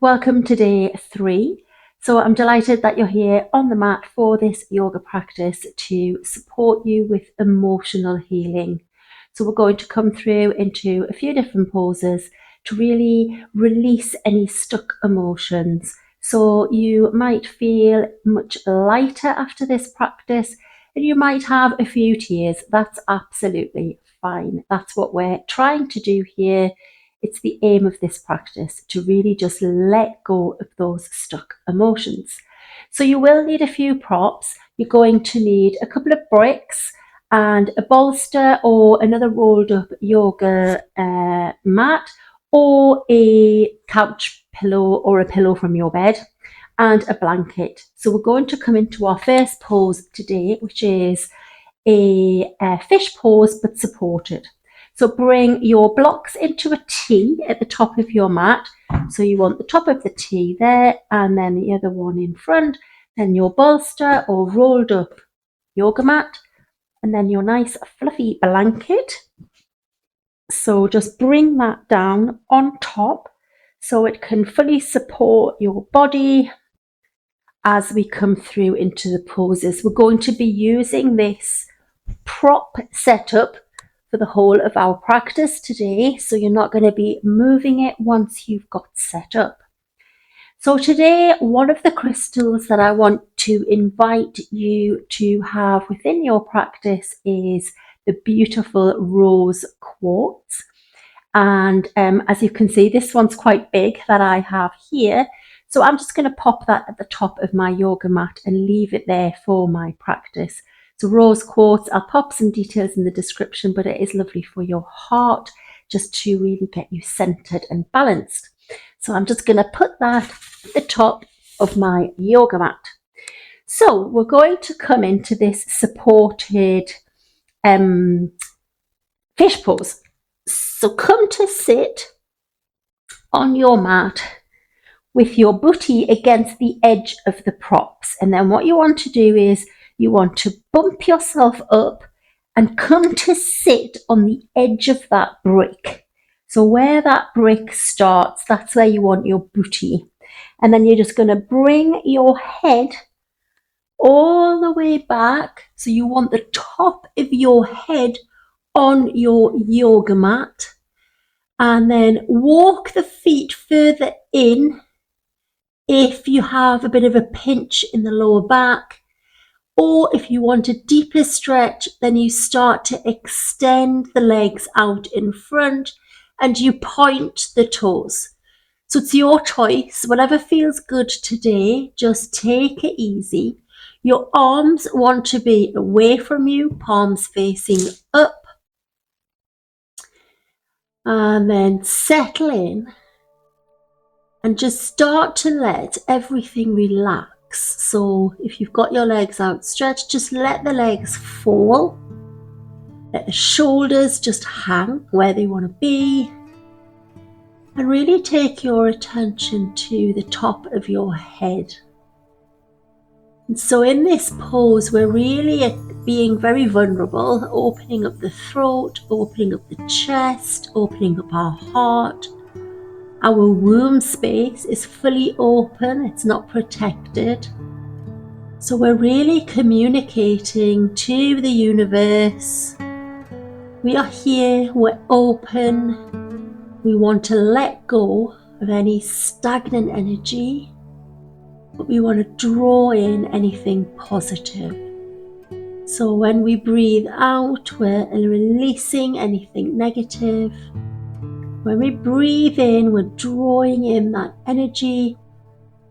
Welcome to day 3. So I'm delighted that you're here on the mat for this yoga practice to support you with emotional healing. So we're going to come through into a few different poses to really release any stuck emotions. So you might feel much lighter after this practice and you might have a few tears. That's absolutely fine. That's what we're trying to do here. It's the aim of this practice to really just let go of those stuck emotions. So you will need a few props. You're going to need a couple of bricks and a bolster or another rolled up yoga mat or a couch pillow or a pillow from your bed and a blanket. So we're going to come into our first pose today, which is a fish pose but supported. So bring your blocks into a T at the top of your mat. So you want the top of the T there and then the other one in front, then your bolster or rolled up yoga mat, and then your nice fluffy blanket. So just bring that down on top so it can fully support your body as we come through into the poses. We're going to be using this prop setup for the whole of our practice today, so you're not going to be moving it once you've got set up. So today, one of the crystals that I want to invite you to have within your practice is the beautiful Rose Quartz. And as you can see, this one's quite big that I have here. So I'm just going to pop that at the top of my yoga mat and leave it there for my practice. So Rose Quartz, I'll pop some details in the description, but it is lovely for your heart, just to really get you centered and balanced. So I'm just going to put that at the top of my yoga mat. So we're going to come into this supported fish pose. So come to sit on your mat with your booty against the edge of the props. And then what you want to do is you want to bump yourself up and come to sit on the edge of that brick. So where that brick starts, that's where you want your booty. And then you're just going to bring your head all the way back. So you want the top of your head on your yoga mat. And then walk the feet further in if you have a bit of a pinch in the lower back, or if you want a deeper stretch, then you start to extend the legs out in front and you point the toes. So it's your choice, whatever feels good today, just take it easy. Your arms want to be away from you, palms facing up, and then settle in. And just start to let everything relax. So if you've got your legs outstretched, just let the legs fall. Let the shoulders just hang where they want to be. And really take your attention to the top of your head. And so in this pose, we're really being very vulnerable, opening up the throat, opening up the chest, opening up our heart. Our womb space is fully open, it's not protected. So we're really communicating to the universe. We are here, we're open. We want to let go of any stagnant energy, but we want to draw in anything positive. So when we breathe out, we're releasing anything negative. When we breathe in, we're drawing in that energy.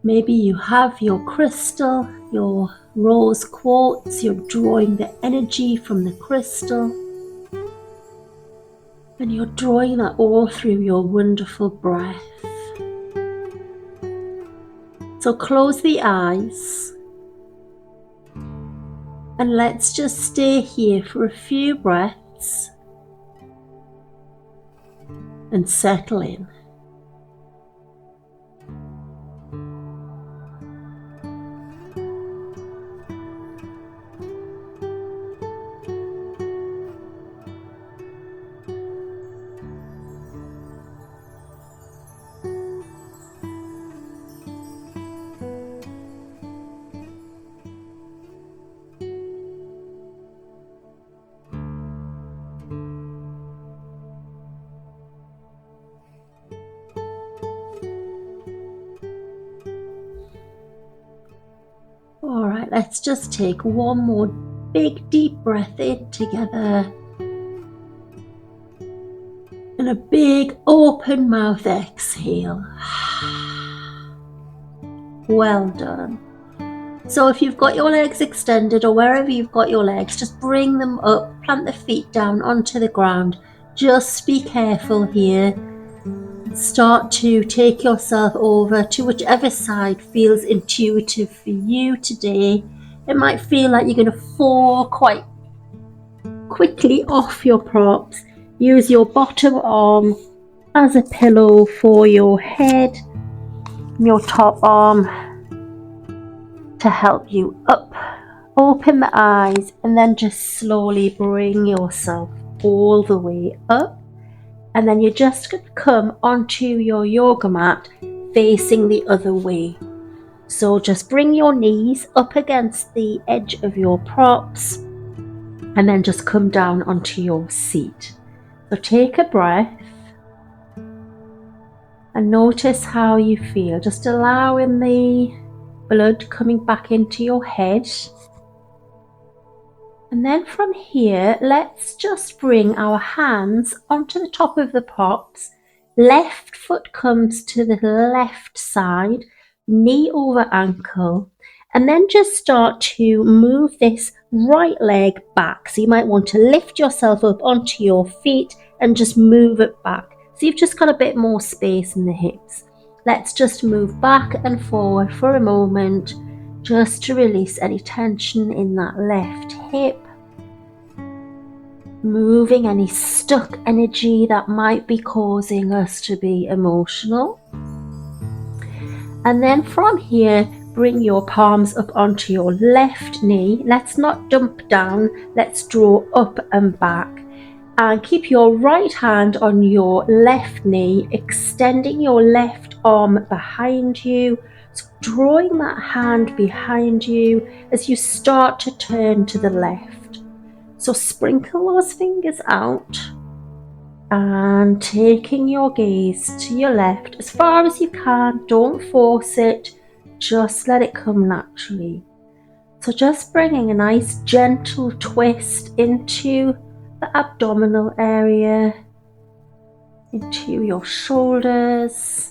Maybe you have your crystal, your rose quartz, you're drawing the energy from the crystal. And you're drawing that all through your wonderful breath. So close the eyes. And let's just stay here for a few breaths. And settle in. Right, let's just take one more big deep breath in together. And a big open mouth exhale. Well done. So if you've got your legs extended or wherever you've got your legs, just bring them up, plant the feet down onto the ground. Just be careful here. Start to take yourself over to whichever side feels intuitive for you today. It might feel like you're going to fall quite quickly off your props. Use your bottom arm as a pillow for your head, your top arm to help you up. Open the eyes and then just slowly bring yourself all the way up. And then you're just going to come onto your yoga mat facing the other way. So just bring your knees up against the edge of your props and then just come down onto your seat. So take a breath and notice how you feel. Just allowing the blood coming back into your head. And then from here, let's just bring our hands onto the top of the props. Left foot comes to the left side, knee over ankle. And then just start to move this right leg back. So you might want to lift yourself up onto your feet and just move it back. So you've just got a bit more space in the hips. Let's just move back and forward for a moment, just to release any tension in that left hip. Moving any stuck energy that might be causing us to be emotional. And then from here, bring your palms up onto your left knee. Let's not dump down, let's draw up and back. And keep your right hand on your left knee, extending your left arm behind you. So drawing that hand behind you as you start to turn to the left. So sprinkle those fingers out and taking your gaze to your left as far as you can. Don't force it, just let it come naturally. So just bringing a nice gentle twist into the abdominal area, into your shoulders.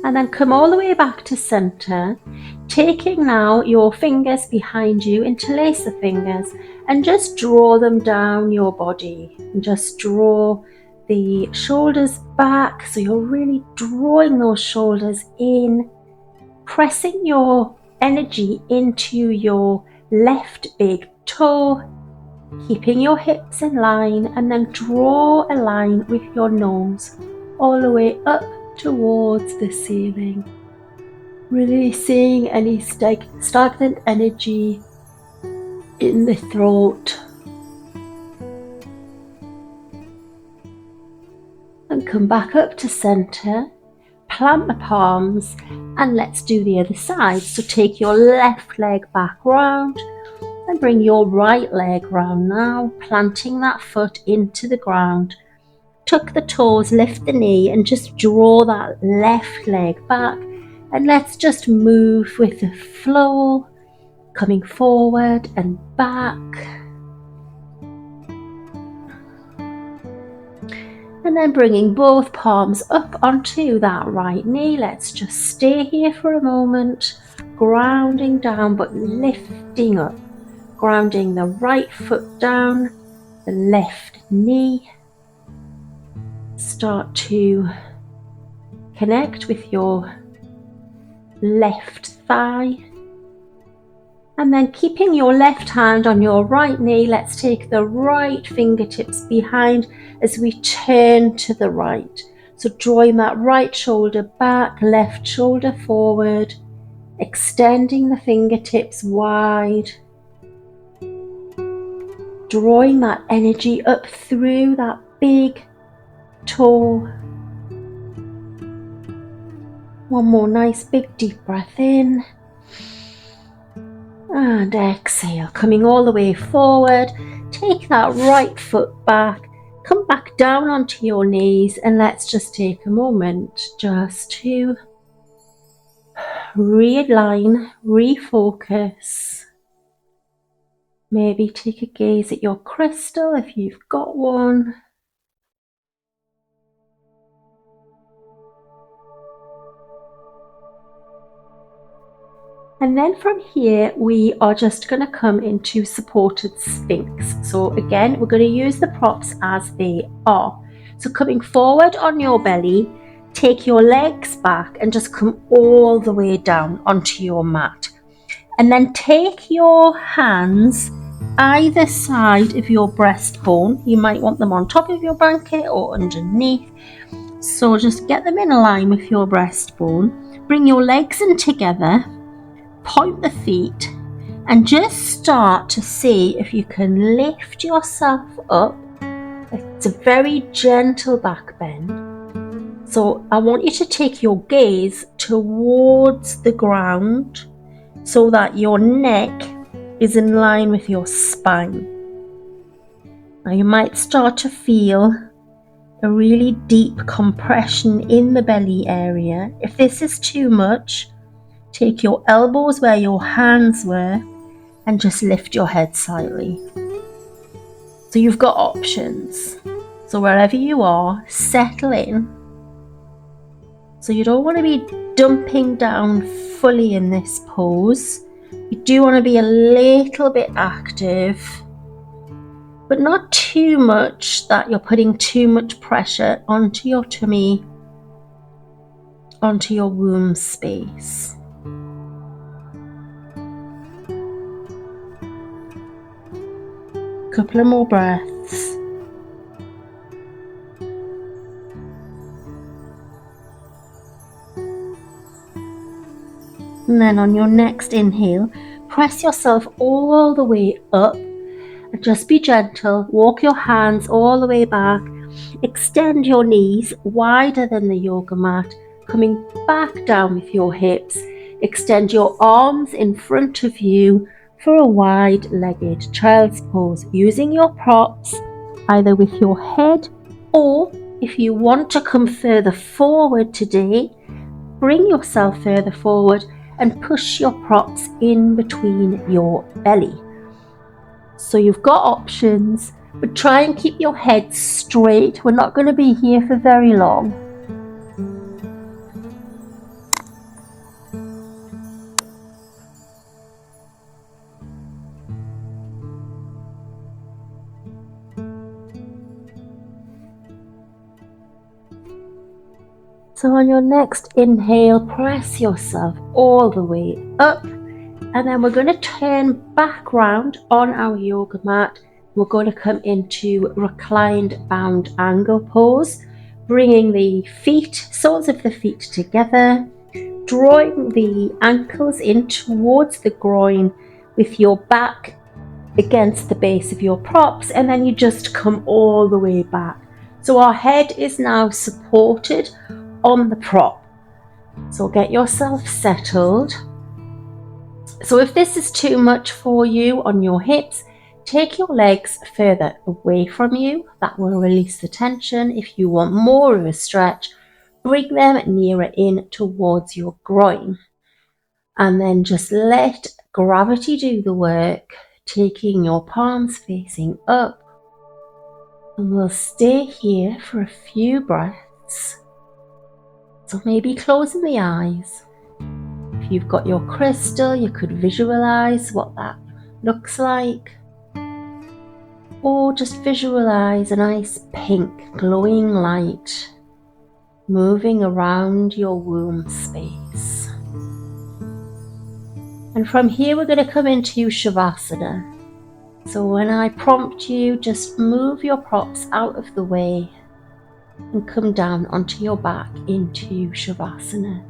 And then come all the way back to center, taking now your fingers behind you, interlace the fingers and just draw them down your body. And just draw the shoulders back, so you're really drawing those shoulders in, pressing your energy into your left big toe, keeping your hips in line, and then draw a line with your nose all the way up towards the ceiling, releasing any stagnant energy in the throat. And come back up to center, plant the palms, and let's do the other side. So take your left leg back round and bring your right leg round now, planting that foot into the ground. Tuck the toes, lift the knee, and just draw that left leg back. And let's just move with the flow, coming forward and back. And then bringing both palms up onto that right knee. Let's just stay here for a moment, grounding down but lifting up. Grounding the right foot down, the left knee. Start to connect with your left thigh. And then keeping your left hand on your right knee, let's take the right fingertips behind as we turn to the right. So drawing that right shoulder back, left shoulder forward, extending the fingertips wide. Drawing that energy up through that big toe. One more nice big deep breath in. And exhale, coming all the way forward. Take that right foot back. Come back down onto your knees and let's just take a moment just to realign, refocus. Maybe take a gaze at your crystal if you've got one. And then from here, we are just going to come into supported Sphinx. So again, we're going to use the props as they are. So coming forward on your belly, take your legs back and just come all the way down onto your mat. And then take your hands either side of your breastbone. You might want them on top of your blanket or underneath. So just get them in line with your breastbone. Bring your legs in together. Point the feet and just start to see if you can lift yourself up. It's a very gentle back bend. So I want you to take your gaze towards the ground so that your neck is in line with your spine. Now you might start to feel a really deep compression in the belly area. If this is too much, take your elbows where your hands were and just lift your head slightly. So you've got options. So wherever you are, settle in. So you don't want to be dumping down fully in this pose. You do want to be a little bit active, but not too much that you're putting too much pressure onto your tummy, onto your womb space. Couple of more breaths. And then on your next inhale, press yourself all the way up and just be gentle. Walk your hands all the way back. Extend your knees wider than the yoga mat, coming back down with your hips. Extend your arms in front of you for a wide-legged child's pose, using your props either with your head, or if you want to come further forward today, bring yourself further forward and push your props in between your belly. So you've got options, but try and keep your head straight. We're not going to be here for very long. So on your next inhale, press yourself all the way up, and then we're going to turn back round on our yoga mat. We're going to come into reclined bound angle pose, bringing the feet, soles of the feet together, drawing the ankles in towards the groin with your back against the base of your props, and then you just come all the way back. So our head is now supported on the prop. So get yourself settled. So if this is too much for you on your hips, take your legs further away from you. That will release the tension. If you want more of a stretch, bring them nearer in towards your groin. And then just let gravity do the work, taking your palms facing up. And we'll stay here for a few breaths. So maybe closing the eyes. If you've got your crystal, you could visualize what that looks like. Or just visualize a nice pink glowing light moving around your womb space. And from here we're going to come into Savasana. So when I prompt you, just move your props out of the way and come down onto your back into Savasana.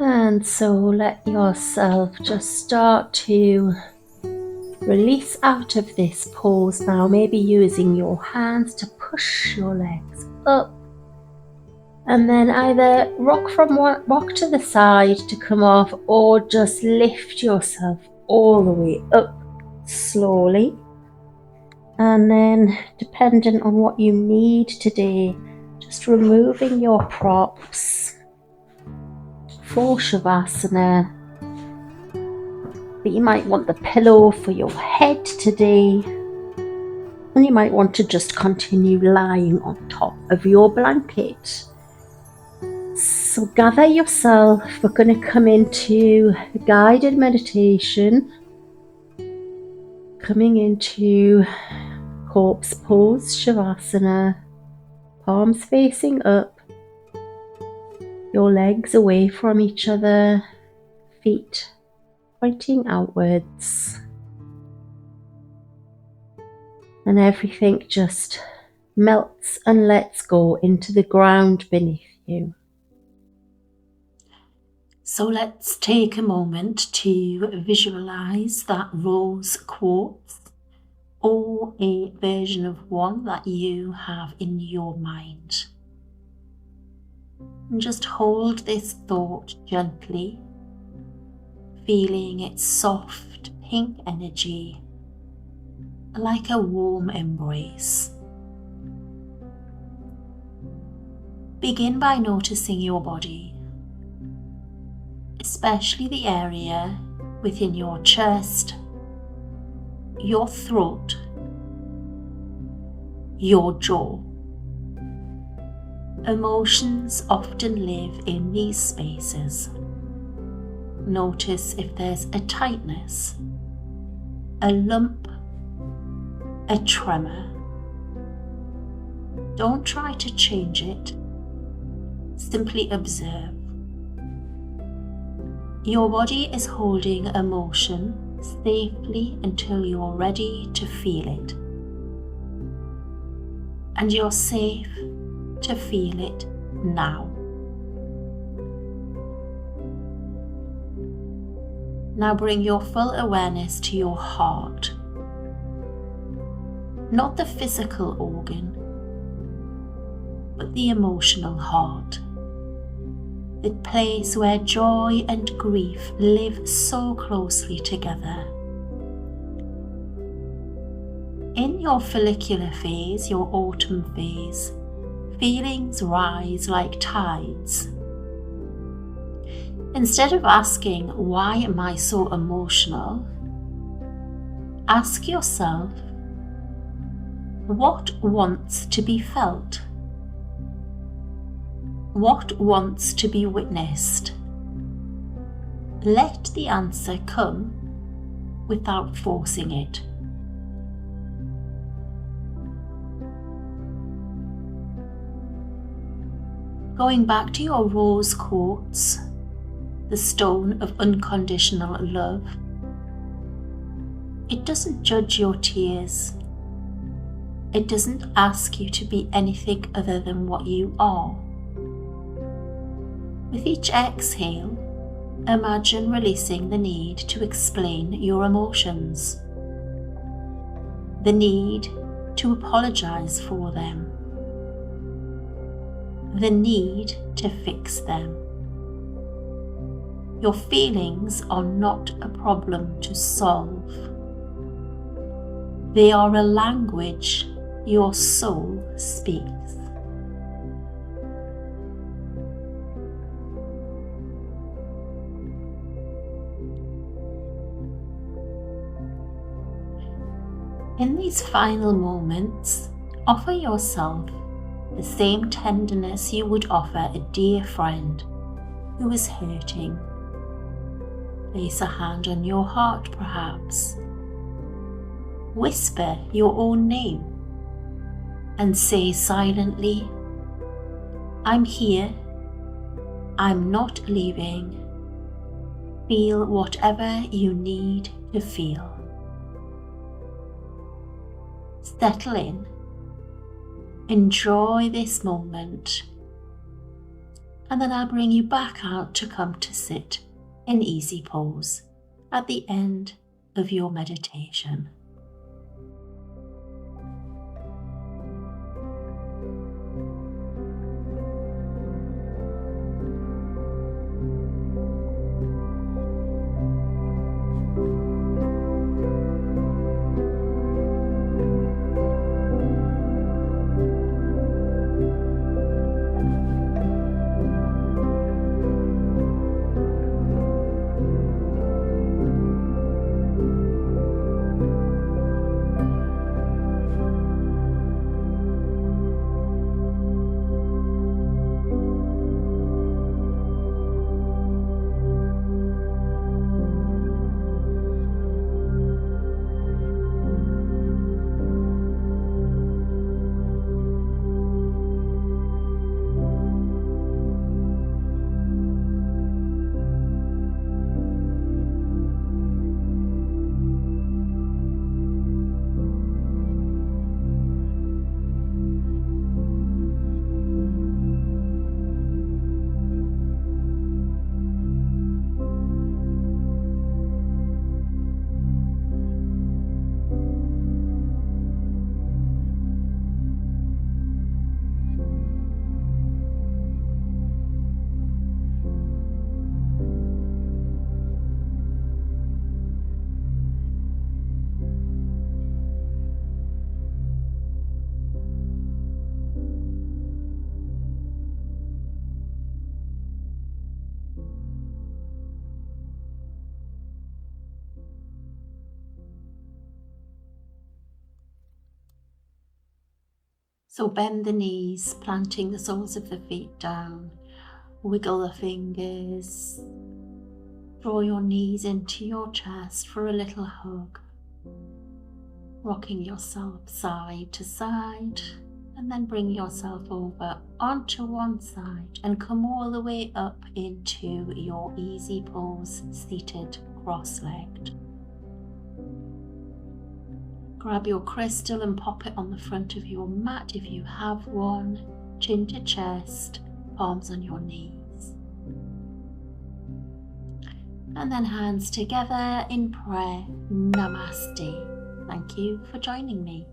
And so let yourself just start to Release out of this pose now, maybe using your hands to push your legs up, and then either rock to the side to come off, or just lift yourself all the way up slowly. And then, depending on what you need today, just removing your props for Savasana. But you might want the pillow for your head today, and you might want to just continue lying on top of your blanket. So gather yourself. We're going to come into a guided meditation, coming into corpse pose, Shavasana, palms facing up, your legs away from each other, feet pointing outwards, and everything just melts and lets go into the ground beneath you. So let's take a moment to visualize that rose quartz, or a version of one that you have in your mind. And just hold this thought gently, feeling its soft pink energy like a warm embrace. Begin by noticing your body, especially the area within your chest, your throat, your jaw. Emotions often live in these spaces. Notice if there's a tightness, a lump, a tremor. Don't try to change it. Simply observe. Your body is holding emotion safely until you're ready to feel it. And you're safe to feel it now. Now bring your full awareness to your heart. Not the physical organ, but the emotional heart. The place where joy and grief live so closely together. In your follicular phase, your autumn phase, feelings rise like tides. Instead of asking, why am I so emotional? Ask yourself, what wants to be felt? What wants to be witnessed? Let the answer come without forcing it. Going back to your rose quartz, the stone of unconditional love, it doesn't judge your tears. It doesn't ask you to be anything other than what you are. With each exhale, imagine releasing the need to explain your emotions, the need to apologize for them, the need to fix them. Your feelings are not a problem to solve. They are a language your soul speaks. In these final moments, offer yourself the same tenderness you would offer a dear friend who is hurting. Place a hand on your heart, perhaps. Whisper your own name and say silently, I'm here, I'm not leaving. Feel whatever you need to feel. Settle in. Enjoy this moment. And then I'll bring you back out to come to sit in easy pose at the end of your meditation. So bend the knees, planting the soles of the feet down. Wiggle the fingers. Draw your knees into your chest for a little hug. Rocking yourself side to side, and then bring yourself over onto one side and come all the way up into your easy pose, seated cross-legged. Grab your crystal and pop it on the front of your mat if you have one, chin to chest, palms on your knees. And then hands together in prayer. Namaste. Thank you for joining me.